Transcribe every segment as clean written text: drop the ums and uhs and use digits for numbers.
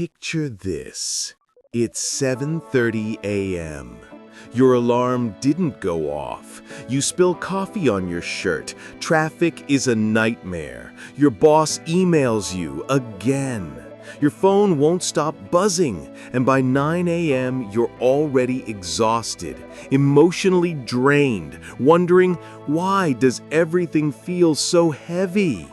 Picture this. It's 7:30 a.m. Your alarm didn't go off. You spill coffee on your shirt. Traffic is a nightmare. Your boss emails you again. Your phone won't stop buzzing, and by 9 a.m. you're already exhausted, emotionally drained, wondering, why does everything feel so heavy?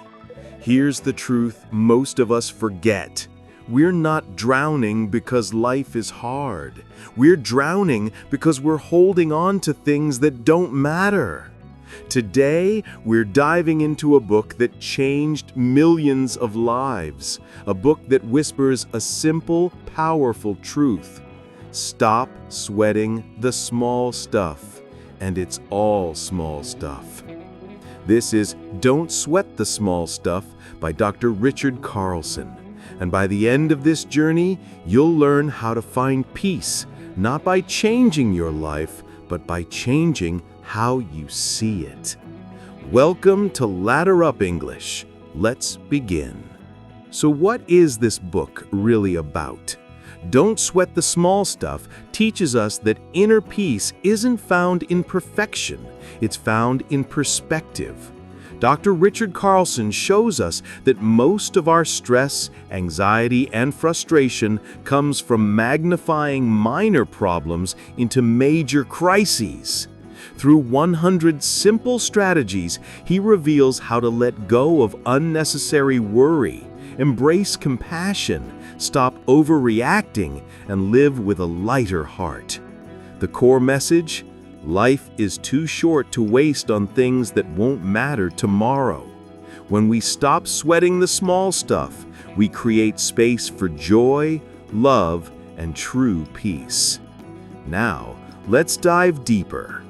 Here's the truth most of us forget. We're not drowning because life is hard. We're drowning because we're holding on to things that don't matter. Today, we're diving into a book that changed millions of lives, a book that whispers a simple, powerful truth. Stop sweating the small stuff, and it's all small stuff. This is Don't Sweat the Small Stuff by Dr. Richard Carlson. And by the end of this journey, you'll learn how to find peace, not by changing your life, but by changing how you see it. Welcome to Ladder Up English. Let's begin. So what is this book really about? Don't Sweat the Small Stuff teaches us that inner peace isn't found in perfection, it's found in perspective. Dr. Richard Carlson shows us that most of our stress, anxiety, and frustration comes from magnifying minor problems into major crises. Through 100 simple strategies, he reveals how to let go of unnecessary worry, embrace compassion, stop overreacting, and live with a lighter heart. The core message? Life is too short to waste on things that won't matter tomorrow. When we stop sweating the small stuff, we create space for joy, love, and true peace. Now, let's dive deeper.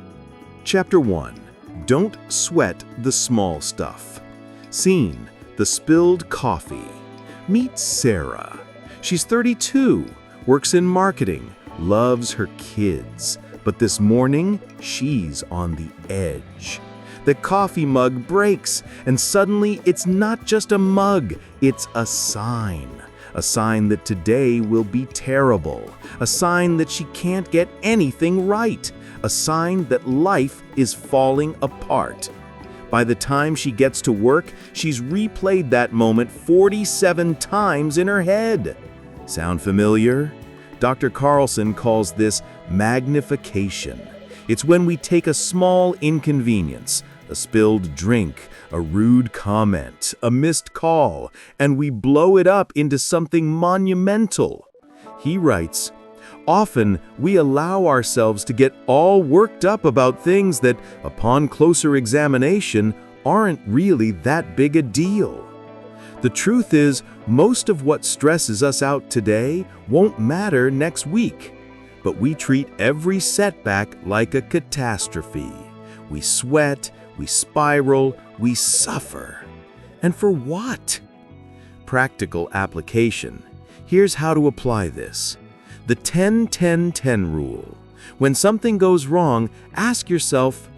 Chapter 1. Don't Sweat the Small Stuff. Scene: the spilled coffee. Meet Sarah. She's 32, works in marketing, loves her kids. But this morning, she's on the edge. The coffee mug breaks, and suddenly it's not just a mug, it's a sign. A sign that today will be terrible. A sign that she can't get anything right. A sign that life is falling apart. By the time she gets to work, she's replayed that moment 47 times in her head. Sound familiar? Dr. Carlson calls this magnification. It's when we take a small inconvenience, a spilled drink, a rude comment, a missed call, and we blow it up into something monumental. He writes, often we allow ourselves to get all worked up about things that, upon closer examination, aren't really that big a deal. The truth is, most of what stresses us out today won't matter next week. But we treat every setback like a catastrophe. We sweat, we spiral, we suffer. And for what? Practical application. Here's how to apply this. The 10-10-10 rule. When something goes wrong, ask yourself,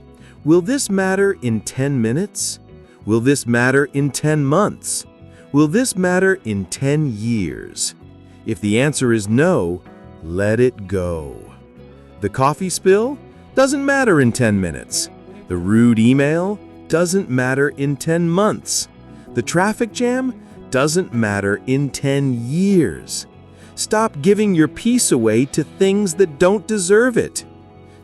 will this matter in 10 minutes? Will this matter in 10 months? Will this matter in 10 years? If the answer is no, let it go. The coffee spill doesn't matter in 10 minutes. The rude email doesn't matter in 10 months. The traffic jam doesn't matter in 10 years. Stop giving your peace away to things that don't deserve it.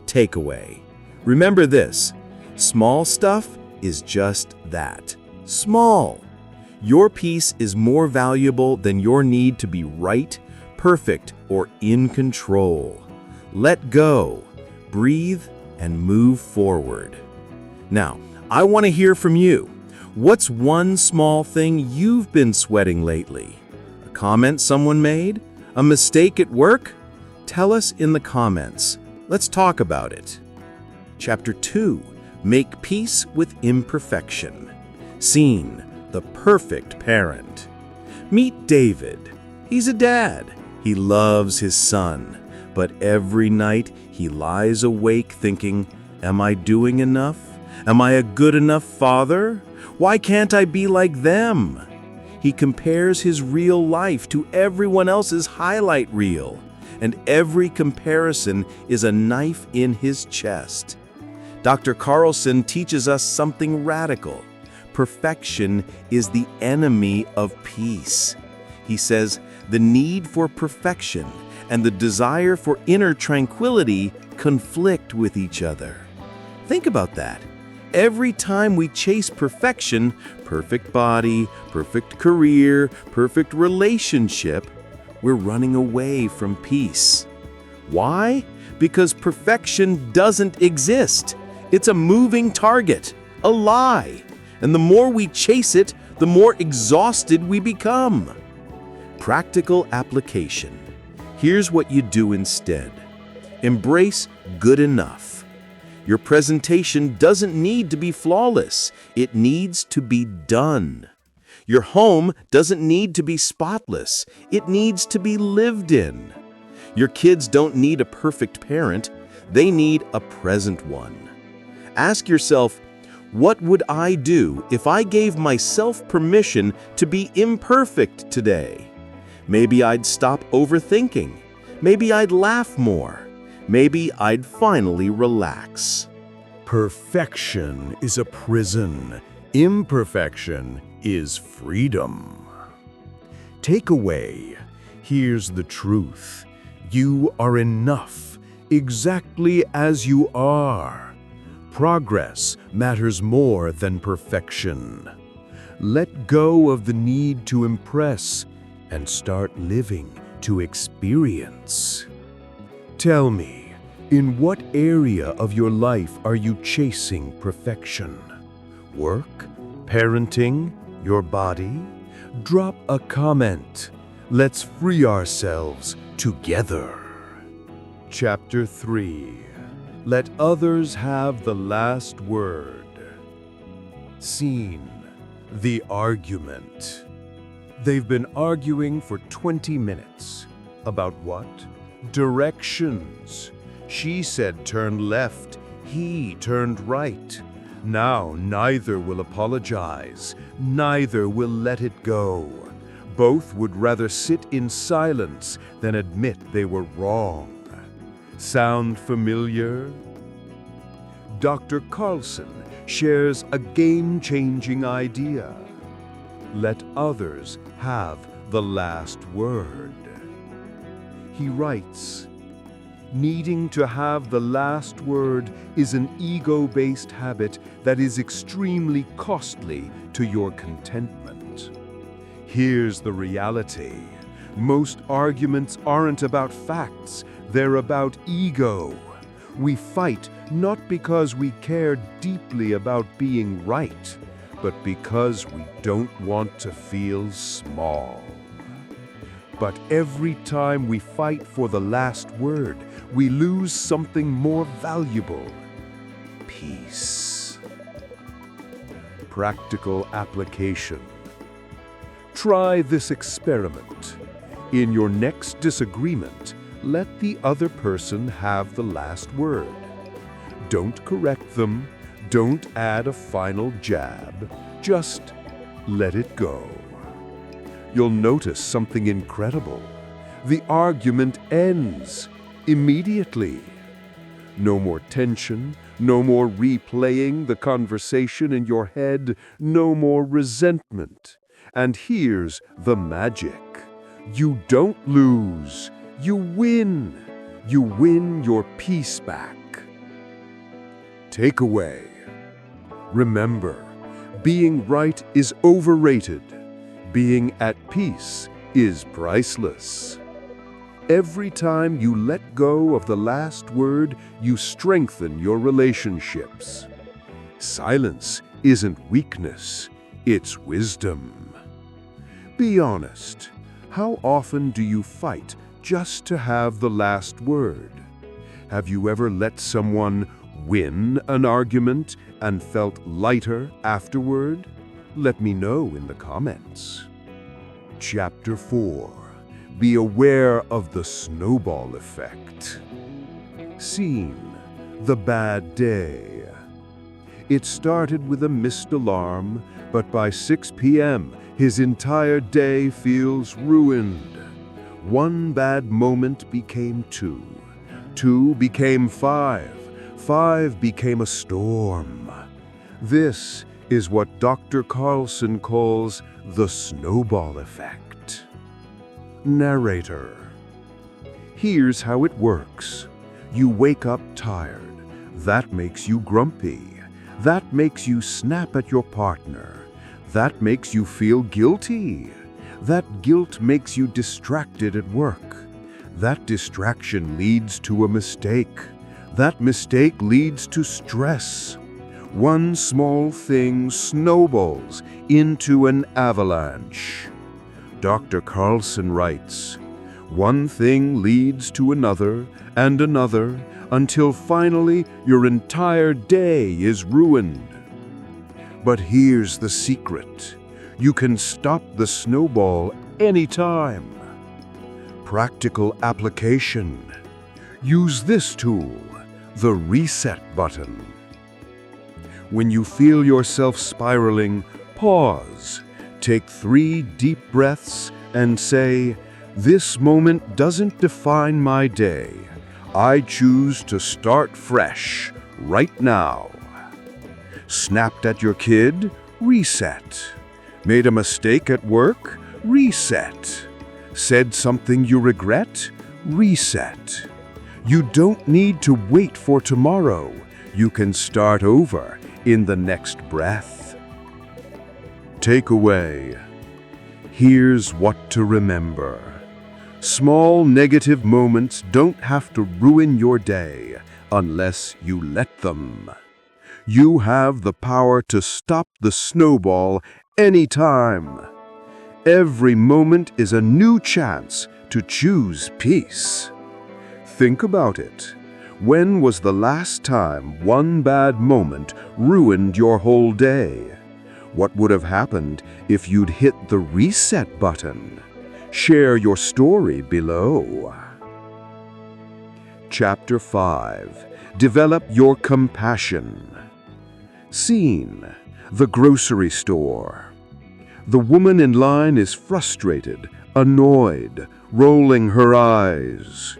Takeaway. Remember this: small stuff is just that. Small. Your peace is more valuable than your need to be right, perfect, or in control. Let go, breathe, and move forward. Now, I want to hear from you. What's one small thing you've been sweating lately? A comment someone made? A mistake at work? Tell us in the comments. Let's talk about it. Chapter 2. Make Peace with Imperfection. Scene: the perfect parent. Meet David. He's a dad. He loves his son, but every night he lies awake thinking, am I doing enough? Am I a good enough father? Why can't I be like them? He compares his real life to everyone else's highlight reel, and every comparison is a knife in his chest. Dr. Carlson teaches us something radical. Perfection is the enemy of peace. He says the need for perfection and the desire for inner tranquility conflict with each other. Think about that. Every time we chase perfection, perfect body, perfect career, perfect relationship, we're running away from peace. Why? Because perfection doesn't exist. It's a moving target, a lie. And the more we chase it, the more exhausted we become. Practical application. Here's what you do instead. Embrace good enough. Your presentation doesn't need to be flawless. It needs to be done. Your home doesn't need to be spotless. It needs to be lived in. Your kids don't need a perfect parent. They need a present one. Ask yourself, what would I do if I gave myself permission to be imperfect today? Maybe I'd stop overthinking. Maybe I'd laugh more. Maybe I'd finally relax. Perfection is a prison. Imperfection is freedom. Takeaway. Here's the truth. You are enough, exactly as you are. Progress matters more than perfection. Let go of the need to impress and start living to experience. Tell me, in what area of your life are you chasing perfection? Work? Parenting? Your body? Drop a comment. Let's free ourselves together. Chapter 3. Let others have the last word. Scene: the argument. They've been arguing for 20 minutes. About what? Directions. She said turn left, he turned right. Now neither will apologize, neither will let it go. Both would rather sit in silence than admit they were wrong. Sound familiar? Dr. Carlson shares a game-changing idea. Let others have the last word. He writes, needing to have the last word is an ego-based habit that is extremely costly to your contentment. Here's the reality. Most arguments aren't about facts, they're about ego. We fight not because we care deeply about being right, but because we don't want to feel small. But every time we fight for the last word, we lose something more valuable: peace. Practical application. Try this experiment. In your next disagreement, let the other person have the last word. Don't correct them. Don't add a final jab. Just let it go. You'll notice something incredible. The argument ends immediately. No more tension, no more replaying the conversation in your head, no more resentment. And here's the magic. You don't lose, you win. You win your peace back. Takeaway. Remember, being right is overrated. Being at peace is priceless. Every time you let go of the last word, you strengthen your relationships. Silence isn't weakness, it's wisdom. Be honest. How often do you fight just to have the last word? Have you ever let someone win an argument and felt lighter afterward? Let me know in the comments. Chapter 4. Be aware of the snowball effect. Scene: the bad day. It started with a missed alarm, but by 6 p.m., His entire day feels ruined. One bad moment became 2. 2 became 5. 5 became a storm. This is what Dr. Carlson calls the snowball effect. Narrator. Here's how it works. You wake up tired. That makes you grumpy. That makes you snap at your partner. That makes you feel guilty. That guilt makes you distracted at work. That distraction leads to a mistake. That mistake leads to stress. One small thing snowballs into an avalanche. Dr. Carlson writes, one thing leads to another and another until finally your entire day is ruined. But here's the secret. You can stop the snowball anytime. Practical application. Use this tool, the reset button. When you feel yourself spiraling, pause. Take 3 deep breaths and say, this moment doesn't define my day. I choose to start fresh, right now. Snapped at your kid? Reset. Made a mistake at work? Reset. Said something you regret? Reset. You don't need to wait for tomorrow. You can start over in the next breath. Takeaway. Here's what to remember. Small negative moments don't have to ruin your day unless you let them. You have the power to stop the snowball anytime. Every moment is a new chance to choose peace. Think about it. When was the last time one bad moment ruined your whole day? What would have happened if you'd hit the reset button? Share your story below. Chapter 5. Develop your compassion. Scene: the grocery store. The woman in line is frustrated, annoyed, rolling her eyes.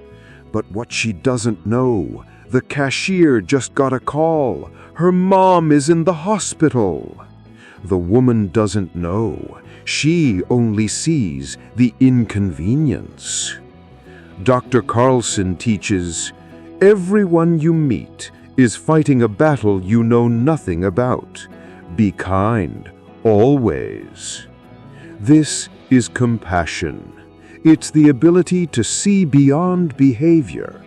But what she doesn't know, the cashier just got a call. Her mom is in the hospital. The woman doesn't know. She only sees the inconvenience. Dr. Carlson teaches, everyone you meet is fighting a battle you know nothing about. Be kind, always. This is compassion. It's the ability to see beyond behavior,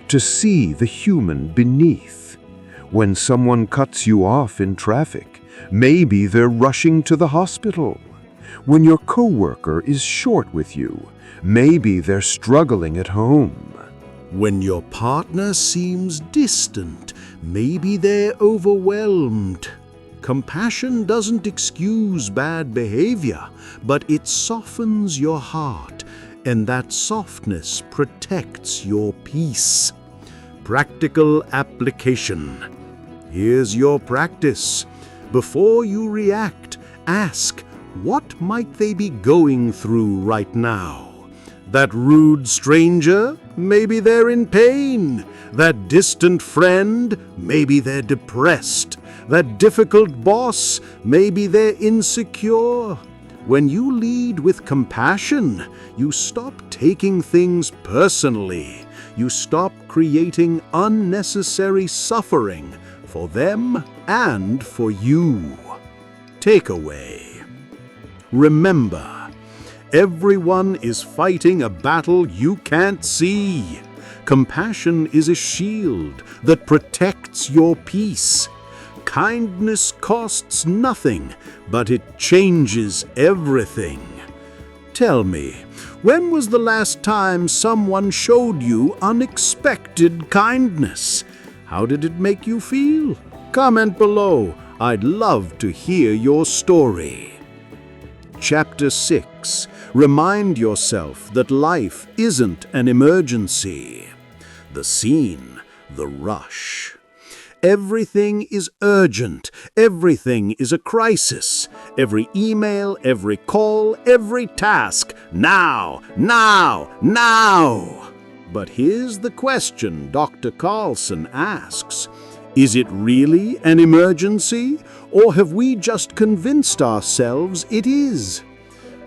to see the human beneath. When someone cuts you off in traffic, maybe they're rushing to the hospital. When your coworker is short with you, maybe they're struggling at home. When your partner seems distant, maybe they're overwhelmed. Compassion doesn't excuse bad behavior, but it softens your heart, and that softness protects your peace. Practical application. Here's your practice. Before you react, ask, what might they be going through right now? That rude stranger? Maybe they're in pain. That distant friend? Maybe they're depressed. That difficult boss? Maybe they're insecure. When you lead with compassion, you stop taking things personally. You stop creating unnecessary suffering for them and for you. Takeaway. Remember, everyone is fighting a battle you can't see. Compassion is a shield that protects your peace. Kindness costs nothing, but it changes everything. Tell me, when was the last time someone showed you unexpected kindness? How did it make you feel? Comment below. I'd love to hear your story. Chapter 6. Remind yourself that life isn't an emergency. The scene, the rush. Everything is urgent. Everything is a crisis. Every email, every call, every task. Now, now, now! But here's the question Dr. Carlson asks. Is it really an emergency, or have we just convinced ourselves it is?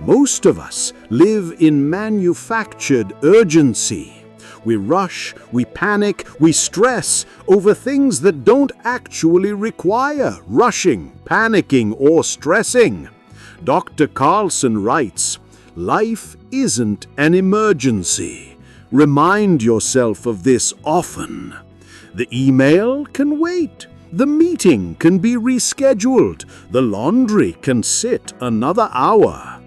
Most of us live in manufactured urgency. We rush, we panic, we stress over things that don't actually require rushing, panicking, or stressing. Dr. Carlson writes, "Life isn't an emergency. Remind yourself of this often. The email can wait. The meeting can be rescheduled. The laundry can sit another hour.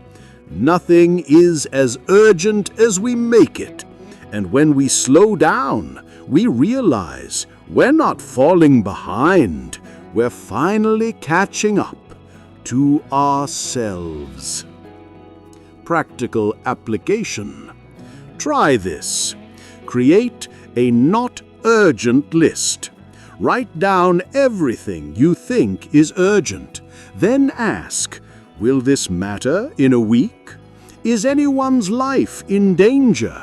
Nothing is as urgent as we make it. And when we slow down, we realize we're not falling behind. We're finally catching up to ourselves." Practical application. Try this. Create a not urgent list. Write down everything you think is urgent. Then ask, will this matter in a week? Is anyone's life in danger?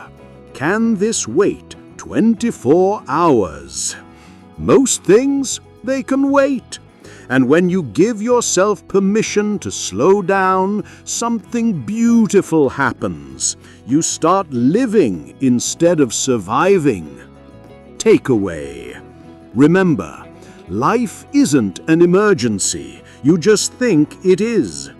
Can this wait 24 hours? Most things, they can wait. And when you give yourself permission to slow down, something beautiful happens. You start living instead of surviving. Takeaway. Remember, life isn't an emergency. You just think it is.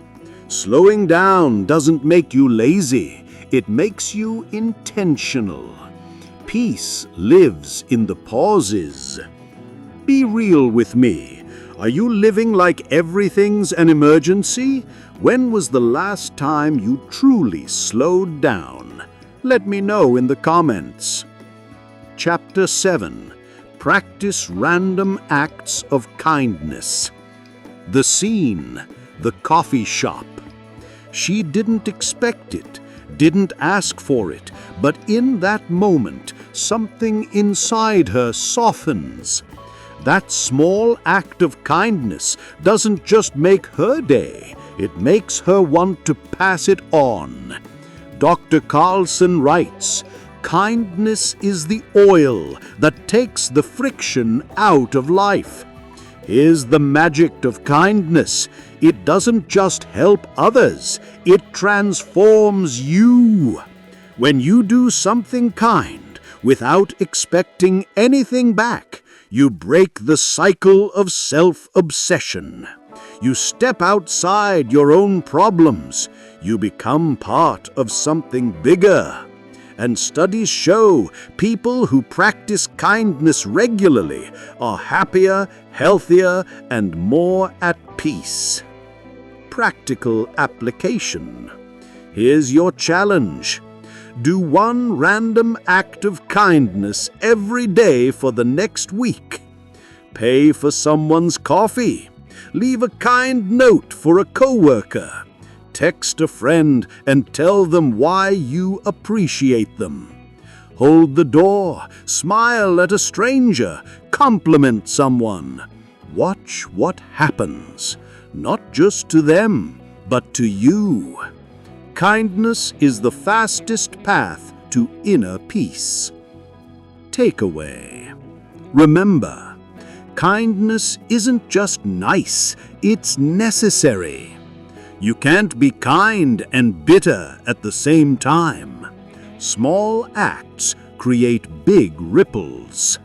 Slowing down doesn't make you lazy. It makes you intentional. Peace lives in the pauses. Be real with me. Are you living like everything's an emergency? When was the last time you truly slowed down? Let me know in the comments. Chapter 7. Practice random acts of kindness. The scene, the coffee shop. She didn't expect it, didn't ask for it, but in that moment, something inside her softens. That small act of kindness doesn't just make her day, it makes her want to pass it on. Dr. Carlson writes, "Kindness is the oil that takes the friction out of life." Here's the magic of kindness. It doesn't just help others, it transforms you. When you do something kind without expecting anything back, you break the cycle of self-obsession. You step outside your own problems. You become part of something bigger. And studies show people who practice kindness regularly are happier, healthier, and more at peace. Practical application. Here's your challenge. Do one random act of kindness every day for the next week. Pay for someone's coffee. Leave a kind note for a coworker. Text a friend and tell them why you appreciate them. Hold the door, smile at a stranger, compliment someone. Watch what happens, not just to them, but to you. Kindness is the fastest path to inner peace. Takeaway. Remember, kindness isn't just nice, it's necessary. You can't be kind and bitter at the same time. Small acts create big ripples.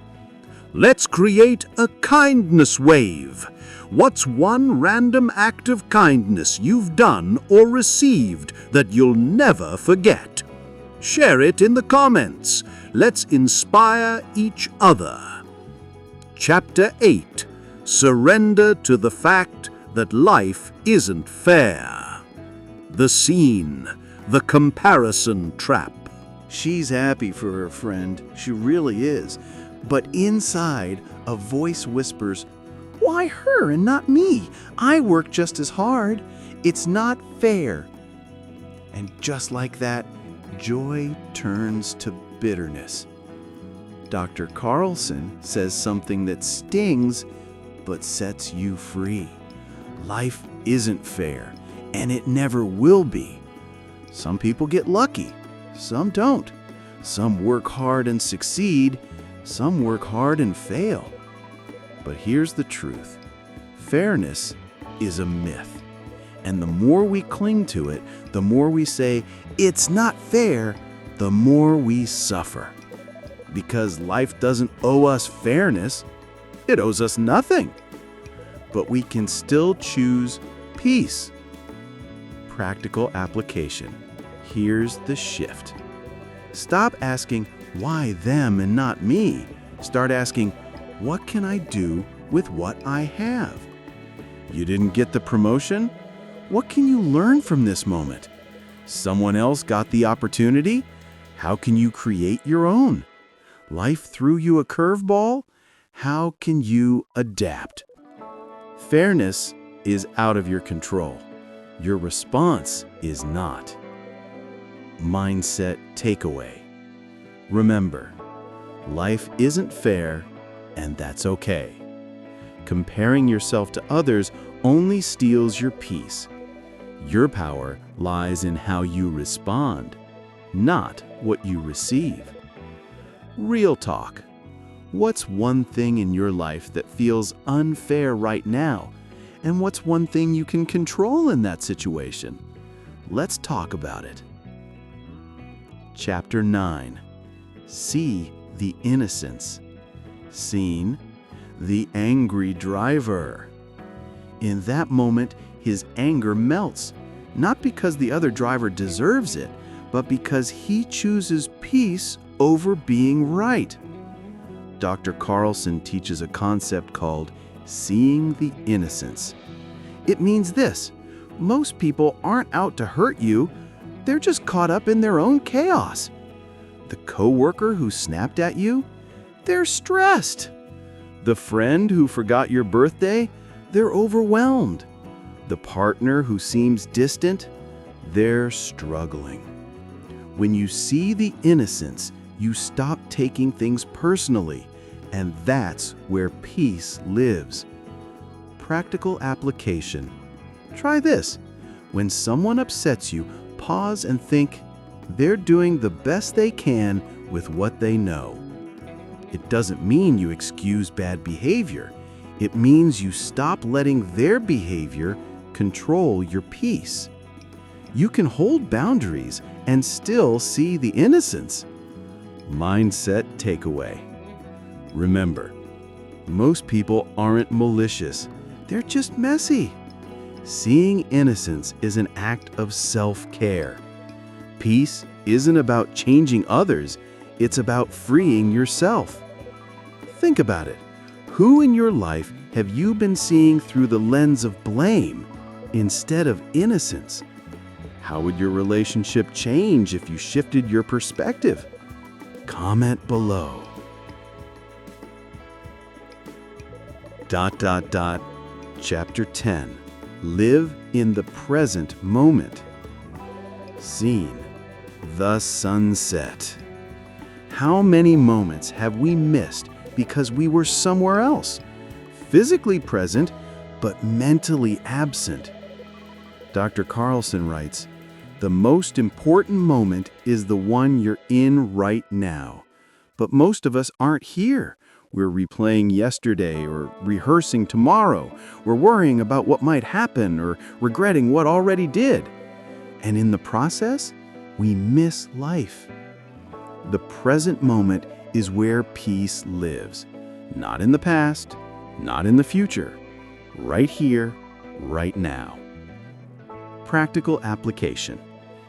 Let's create a kindness wave. What's one random act of kindness you've done or received that you'll never forget? Share it in the comments. Let's inspire each other. Chapter 8. Surrender to the fact that life isn't fair. The scene, the comparison trap. She's happy for her friend, she really is. But inside, a voice whispers, "Why her and not me? I work just as hard. It's not fair." And just like that, joy turns to bitterness. Dr. Carlson says something that stings but sets you free. Life isn't fair, and it never will be. Some people get lucky, some don't. Some work hard and succeed, some work hard and fail. But here's the truth. Fairness is a myth. And the more we cling to it, the more we say, "It's not fair," the more we suffer. Because life doesn't owe us fairness, it owes us nothing. But we can still choose peace. Practical application. Here's the shift. Stop asking, "Why them and not me?" Start asking, "What can I do with what I have?" You didn't get the promotion? What can you learn from this moment? Someone else got the opportunity? How can you create your own? Life threw you a curveball? How can you adapt? Fairness is out of your control. Your response is not. Mindset takeaway. Remember, life isn't fair, and that's okay. Comparing yourself to others only steals your peace. Your power lies in how you respond, not what you receive. Real talk. What's one thing in your life that feels unfair right now? And what's one thing you can control in that situation? Let's talk about it. Chapter 9. See the innocence. Scene: the angry driver. In that moment, his anger melts, not because the other driver deserves it, but because he chooses peace over being right. Dr. Carlson teaches a concept called seeing the innocence. It means this: most people aren't out to hurt you, they're just caught up in their own chaos. The coworker who snapped at you, they're stressed. The friend who forgot your birthday, they're overwhelmed. The partner who seems distant, they're struggling. When you see the innocence, you stop taking things personally, and that's where peace lives. Practical application. Try this. When someone upsets you, pause and think, they're doing the best they can with what they know. It doesn't mean you excuse bad behavior. It means you stop letting their behavior control your peace. You can hold boundaries and still see the innocence. Mindset takeaway. Remember, most people aren't malicious. They're just messy. Seeing innocence is an act of self-care. Peace isn't about changing others, it's about freeing yourself. Think about it. Who in your life have you been seeing through the lens of blame instead of innocence? How would your relationship change if you shifted your perspective? Comment below. Chapter 10. Live in the present moment. Scene: the sunset. How many moments have we missed because we were somewhere else? Physically present, but mentally absent. Dr. Carlson writes, "The most important moment is the one you're in right now. But most of us aren't here. We're replaying yesterday or rehearsing tomorrow. We're worrying about what might happen or regretting what already did. And in the process, we miss life." The present moment is where peace lives. Not in the past, not in the future. Right here, right now. Practical application.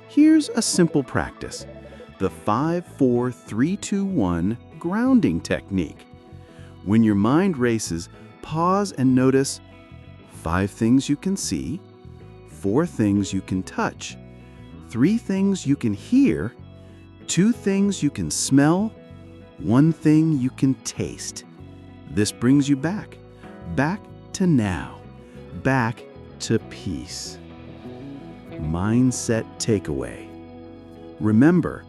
Here's a simple practice. The 5-4-3-2-1 grounding technique. When your mind races, pause and notice 5 things you can see, 4 things you can touch, 3 things you can hear, 2 things you can smell, 1 thing you can taste. This brings you back to now, back to peace. Mindset takeaway. Remember,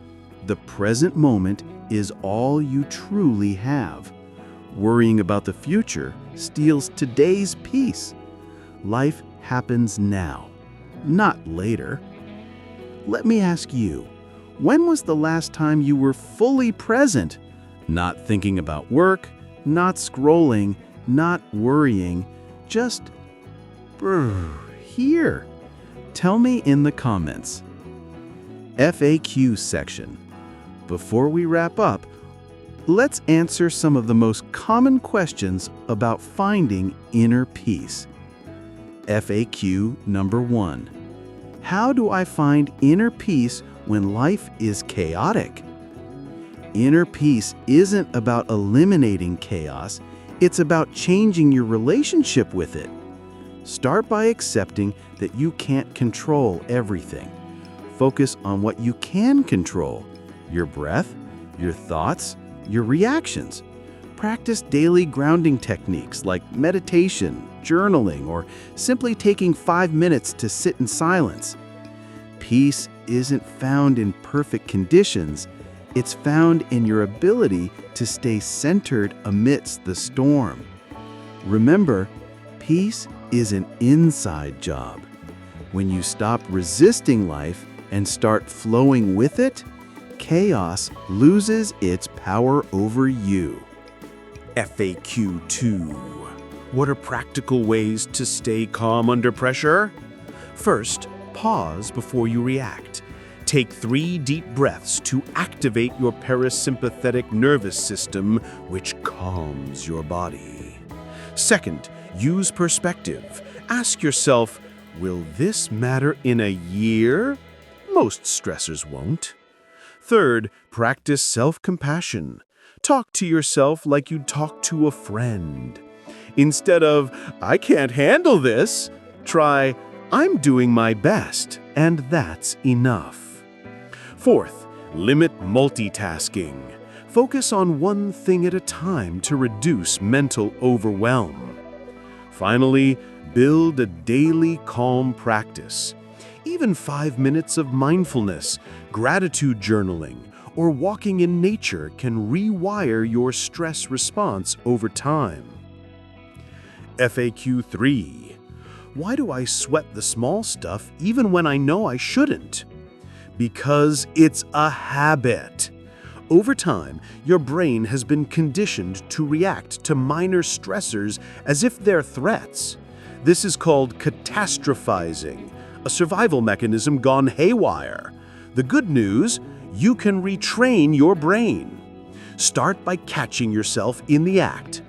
the present moment is all you truly have. Worrying about the future steals today's peace. Life happens now, not later. Let me ask you, when was the last time you were fully present? Not thinking about work, not scrolling, not worrying, just here. Tell me in the comments. FAQ section. Before we wrap up, let's answer some of the most common questions about finding inner peace. FAQ number 1. How do I find inner peace when life is chaotic? Inner peace isn't about eliminating chaos, it's about changing your relationship with it. Start by accepting that you can't control everything. Focus on what you can control: your breath, your thoughts, your reactions. Practice daily grounding techniques like meditation, journaling, or simply taking 5 minutes to sit in silence. Peace isn't found in perfect conditions, it's found in your ability to stay centered amidst the storm. Remember, peace is an inside job. When you stop resisting life and start flowing with it, chaos loses its power over you. FAQ 2. What are practical ways to stay calm under pressure? First, pause before you react. Take 3 deep breaths to activate your parasympathetic nervous system, which calms your body. Second, use perspective. Ask yourself, will this matter in a year? Most stressors won't. Third, practice self-compassion. Talk to yourself like you'd talk to a friend. Instead of, I can't handle this, try, I'm doing my best, and that's enough. Fourth, limit multitasking. Focus on one thing at a time to reduce mental overwhelm. Finally, build a daily calm practice. Even 5 minutes of mindfulness, gratitude journaling, or walking in nature can rewire your stress response over time. FAQ 3. Why do I sweat the small stuff even when I know I shouldn't? Because it's a habit. Over time, your brain has been conditioned to react to minor stressors as if they're threats. This is called catastrophizing, a survival mechanism gone haywire. The good news, you can retrain your brain. Start by catching yourself in the act.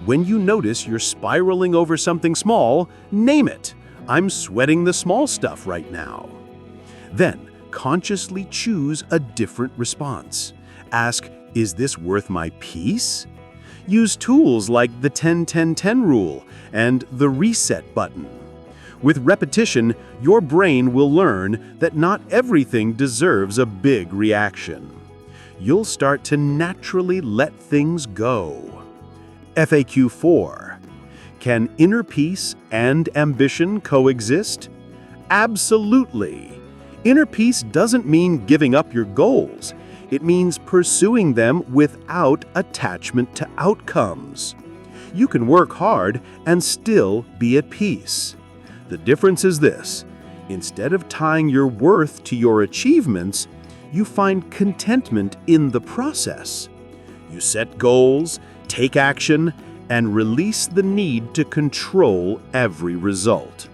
When you notice you're spiraling over something small, name it. I'm sweating the small stuff right now. Then, consciously choose a different response. Ask, is this worth my peace? Use tools like the 10-10-10 rule and the reset button. With repetition, your brain will learn that not everything deserves a big reaction. You'll start to naturally let things go. FAQ 4. Can inner peace and ambition coexist? Absolutely. Inner peace doesn't mean giving up your goals. It means pursuing them without attachment to outcomes. You can work hard and still be at peace. The difference is this: instead of tying your worth to your achievements, you find contentment in the process. You set goals, take action, and release the need to control every result.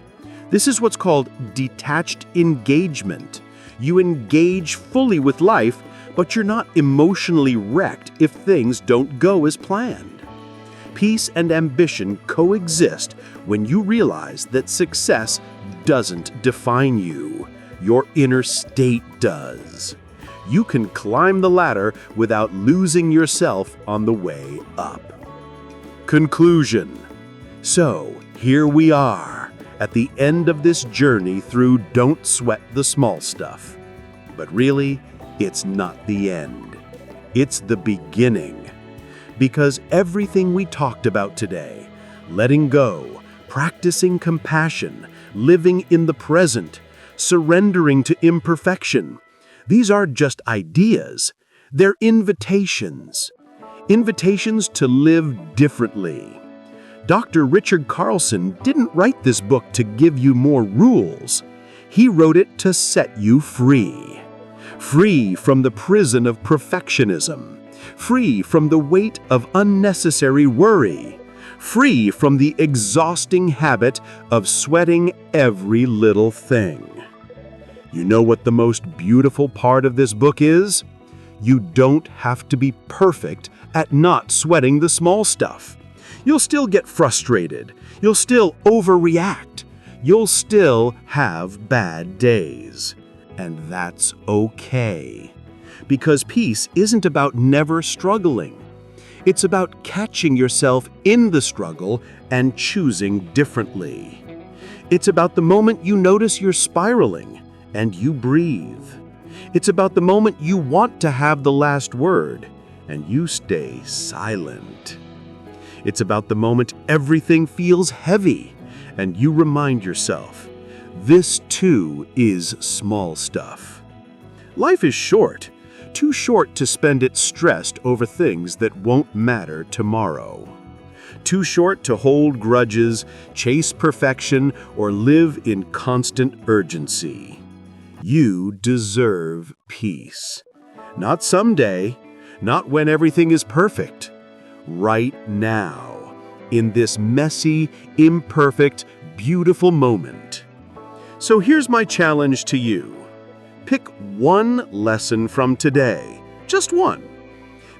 This is what's called detached engagement. You engage fully with life, but you're not emotionally wrecked if things don't go as planned. Peace and ambition coexist when you realize that success doesn't define you. Your inner state does. You can climb the ladder without losing yourself on the way up. Conclusion. So, here we are, at the end of this journey through Don't Sweat the Small Stuff. But really, it's not the end. It's the beginning. Because everything we talked about today, letting go, practicing compassion, living in the present, surrendering to imperfection, these aren't just ideas. They're invitations. Invitations to live differently. Dr. Richard Carlson didn't write this book to give you more rules. He wrote it to set you free. Free from the prison of perfectionism. Free from the weight of unnecessary worry. Free from the exhausting habit of sweating every little thing. You know what the most beautiful part of this book is? You don't have to be perfect at not sweating the small stuff. You'll still get frustrated. You'll still overreact. You'll still have bad days. And that's okay. Because peace isn't about never struggling. It's about catching yourself in the struggle and choosing differently. It's about the moment you notice you're spiraling and you breathe. It's about the moment you want to have the last word and you stay silent. It's about the moment everything feels heavy and you remind yourself, this too is small stuff. Life is short, too short to spend it stressed over things that won't matter tomorrow. Too short to hold grudges, chase perfection, or live in constant urgency. You deserve peace. Not someday, not when everything is perfect. Right now, in this messy, imperfect, beautiful moment. So here's my challenge to you. Pick one lesson from today, just one.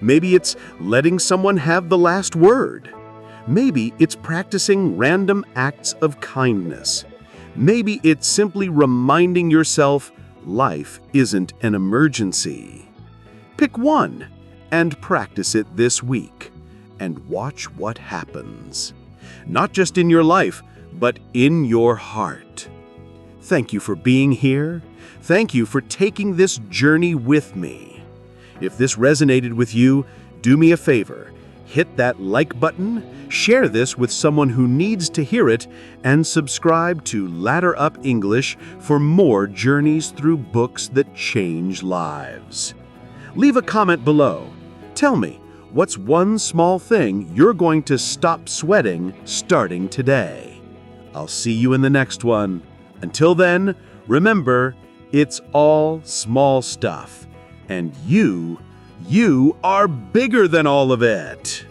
Maybe it's letting someone have the last word. Maybe it's practicing random acts of kindness. Maybe it's simply reminding yourself life isn't an emergency. Pick one and practice it this week and watch what happens. Not just in your life, but in your heart. Thank you for being here. Thank you for taking this journey with me. If this resonated with you, do me a favor. Hit that like button, share this with someone who needs to hear it, and subscribe to Ladder Up English for more journeys through books that change lives. Leave a comment below. Tell me, what's one small thing you're going to stop sweating starting today? I'll see you in the next one. Until then, remember, it's all small stuff, and you are bigger than all of it.